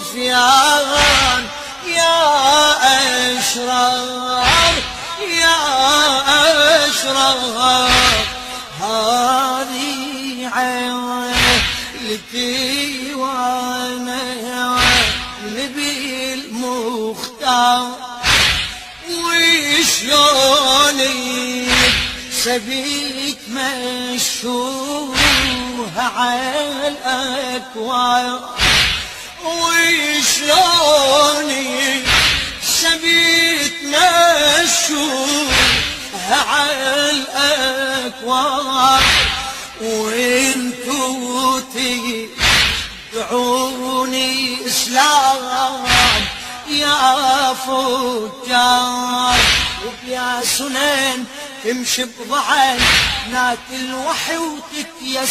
سفيان يا أشرار يا أشرار هذه عيلتي وانا نبي المختار وشلوني سبيك مشوه على الأكوان وشلوني سبيك مشوه على الأكوان وانتو تدعوني إسلام يا فجار وبيا سنن تمشي بضعن ناكل وحي وتتيسر